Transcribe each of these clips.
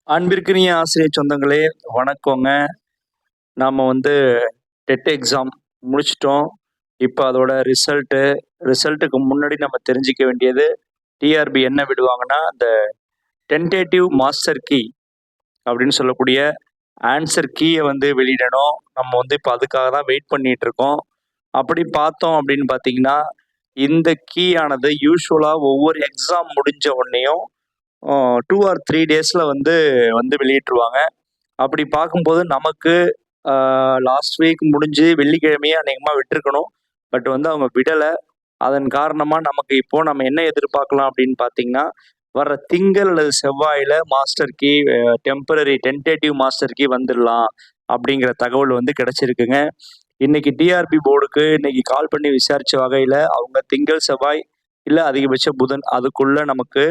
அன்பிற்கினிய ஆசிரியர் சொந்தங்களே, வணக்கங்க. நாம டெட் எக்ஸாம் முடிச்சுட்டோம். இப்ப அதோட ரிசல்ட்டுக்கு முன்னாடி நம்ம தெரிஞ்சுக்க வேண்டியது, டிஆர்பி என்ன விடுவாங்கன்னா, அந்த டென்டேட்டிவ் மாஸ்டர் கீ அப்படின்னு சொல்லக்கூடிய ஆன்சர் கீய வெளியிடணும். நம்ம இப்ப அதுக்காக தான் வெயிட் பண்ணிட்டு இருக்கோம். அப்படி பார்த்தோம் அப்படின்னு பார்த்தீங்கன்னா, இந்த கீ ஆனது யூசுவலா ஒவ்வொரு எக்ஸாம் முடிஞ்ச உடனேயும் 2 ஆர் 3 டேஸ்ல வந்து வந்து வெளியிட்டுருவாங்க. அப்படி பார்க்கும்போது நமக்கு லாஸ்ட் வீக் முடிஞ்சு வெள்ளிக்கிழமையே அநேகமா விட்டுருக்கணும். பட் அவங்க விடல. அதன் காரணமா நமக்கு இப்போ நம்ம என்ன எதிர்பார்க்கலாம் அப்படின்னு பார்த்தீங்கன்னா, வர்ற திங்கள் அல்லது செவ்வாயில master key temporary tentative master key வந்துடலாம் அப்படிங்கிற தகவல் கிடைச்சிருக்குங்க. இன்னைக்கு டிஆர்பி போர்டுக்கு இன்னைக்கு கால் பண்ணி விசாரிச்ச வகையில அவங்க திங்கள், செவ்வாய் இல்ல அதிகபட்ச புதன் அதுக்குள்ள நமக்கு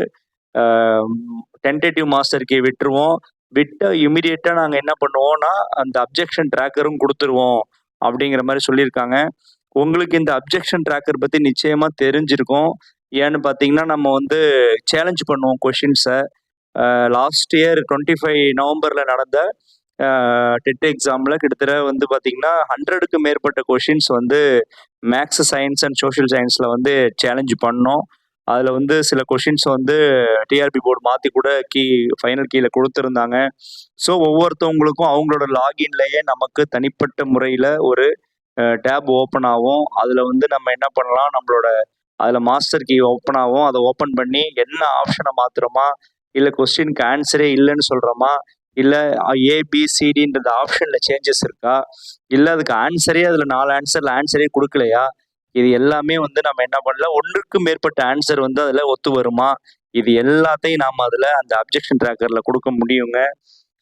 டென்டேட்டிவ் மாஸ்டர் கீ விட்டுருவோம். விட்ட இமிடியேட்டா நாங்க என்ன பண்ணுவோம்னா, அந்த அப்ஜெக்ஷன் ட்ராக்கரும் குடுத்துருவோம் அப்படிங்கிற மாரி சொல்லியிருக்காங்க. உங்களுக்கு இந்த அப்ஜெக்ஷன் ட்ராக்கர் பத்தி நிச்சயமா தெரிஞ்சிருக்கும். ஏன்னு பார்த்தீங்கன்னா, நம்ம சேலஞ்ச் பண்ணுவோம் கொஷின்ஸ. லாஸ்ட் இயர் 25 நவம்பர்ல நடந்த டெட் எக்ஸாம்ல கிட்டத்தட்ட பார்த்தீங்கன்னா, 100க்கு மேற்பட்ட questions maths, science and social சயன்ஸ்ல சேலஞ்ச் பண்ணோம். அதுல சில கொஷின்ஸ் டிஆர்பி போர்டு மாத்தி கூட ஃபைனல் கீல கொடுத்துருந்தாங்க. ஸோ ஒவ்வொருத்தவங்களுக்கும் அவங்களோட லாகின்லயே நமக்கு தனிப்பட்ட முறையில ஒரு டேப் ஓப்பன் ஆகும். அதுல நம்ம என்ன பண்ணலாம், நம்மளோட அதுல மாஸ்டர் கீ ஓப்பன் ஆகும். அதை ஓப்பன் பண்ணி என்ன ஆப்ஷனை மாத்துறோமா, இல்ல கொஸ்டினுக்கு ஆன்சரே இல்லைன்னு சொல்றோமா, இல்ல ஏபிசிடின்றது ஆப்ஷன்ல சேஞ்சஸ் இருக்கா, இல்ல அதுக்கு ஆன்சரே அதுல 4 ஆன்சரே கொடுக்கலையா, இது எல்லாமே நம்ம என்ன பண்ணல, ஒன்றுக்கு மேற்பட்ட ஆன்சர் அதுல ஒத்து வருமா, இது எல்லாத்தையும் நாம அதுல அந்த அப்ஜெக்ஷன் ட்ராக்கர்ல கொடுக்க முடியுங்க.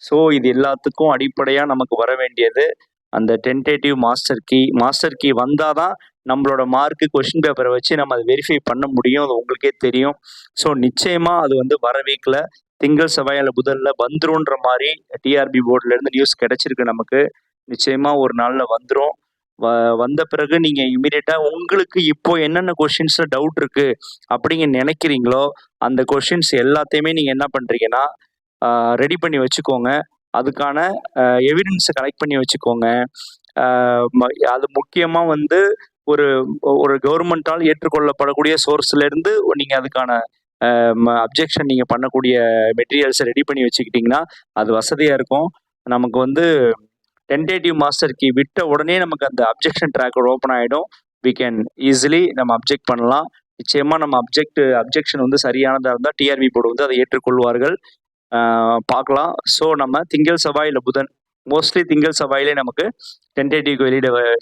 ஸோ இது எல்லாத்துக்கும் அடிப்படையா நமக்கு வர வேண்டியது அந்த டென்டேட்டிவ் மாஸ்டர் கீ வந்தாதான் நம்மளோட மார்க்கு கொஸ்டின் பேப்பரை வச்சு நம்ம அதை வெரிஃபை பண்ண முடியும். அது உங்களுக்கே தெரியும். ஸோ நிச்சயமா அது வர வீக்ல திங்கள், செவ்வாயில, புதன்ல வந்துரும்ன்ற மாதிரி டிஆர்பி போர்டுல இருந்து நியூஸ் கிடைச்சிருக்கு நமக்கு. நிச்சயமா ஒரு நாள்ல வந்துரும். வந்த பிறகு நீங்க இமீடியட்டா உங்களுக்கு இப்போ என்னென்ன கொஸ்டின்ஸ்ல டவுட் இருக்கு அப்படிங்க நினைக்கிறீங்களோ, அந்த கொஸ்டின்ஸ் எல்லாத்தையுமே நீங்க என்ன பண்றீங்கன்னா ரெடி பண்ணி வச்சுக்கோங்க. அதுக்கான எவிடன்ஸை கலெக்ட் பண்ணி வச்சுக்கோங்க. அது முக்கியமா ஒரு ஒரு கவர்மெண்டால் ஏற்றுக்கொள்ளப்படக்கூடிய சோர்ஸ்ல இருந்து நீங்க அதுக்கான அப்ஜெக்ஷன் நீங்க பண்ணக்கூடிய மெட்டீரியல்ஸை ரெடி பண்ணி வச்சுக்கிட்டீங்கன்னா அது வசதியா இருக்கும். நமக்கு டென்டேட்டிவ் மாஸ்டர் கீ விட்ட உடனே நமக்கு அந்த அப்ஜெக்ஷன் ட்ராக்கர் ஓப்பன் ஆகிடும். வி கேன் ஈஸிலி நம்ம அப்ஜெக்ட் பண்ணலாம். நிச்சயமா நம்ம அப்ஜெக்ஷன் சரியானதாக இருந்தால் டிஆர்பி போர்டு அதை ஏற்றுக்கொள்வார்கள். பார்க்கலாம். ஸோ நம்ம திங்கள், செவ்வாய் இல்லை புதன், மோஸ்ட்லி திங்கள், செவ்வாயிலே நமக்கு டென்டேட்டிவ்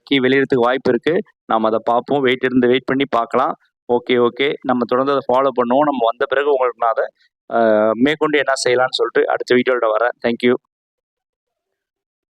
கீ வெளியிடறதுக்கு வாய்ப்பு இருக்கு. நாம் அதை பார்ப்போம். வெயிட் பண்ணி பார்க்கலாம். ஓகே. நம்ம தொடர்ந்து அதை ஃபாலோ பண்ணுவோம். நம்ம வந்த பிறகு உங்களுக்கு நான் அதை மேற்கொண்டு என்ன செய்யலாம்னு சொல்லிட்டு அடுத்த வீடியோவில் வரேன். தேங்க்யூ.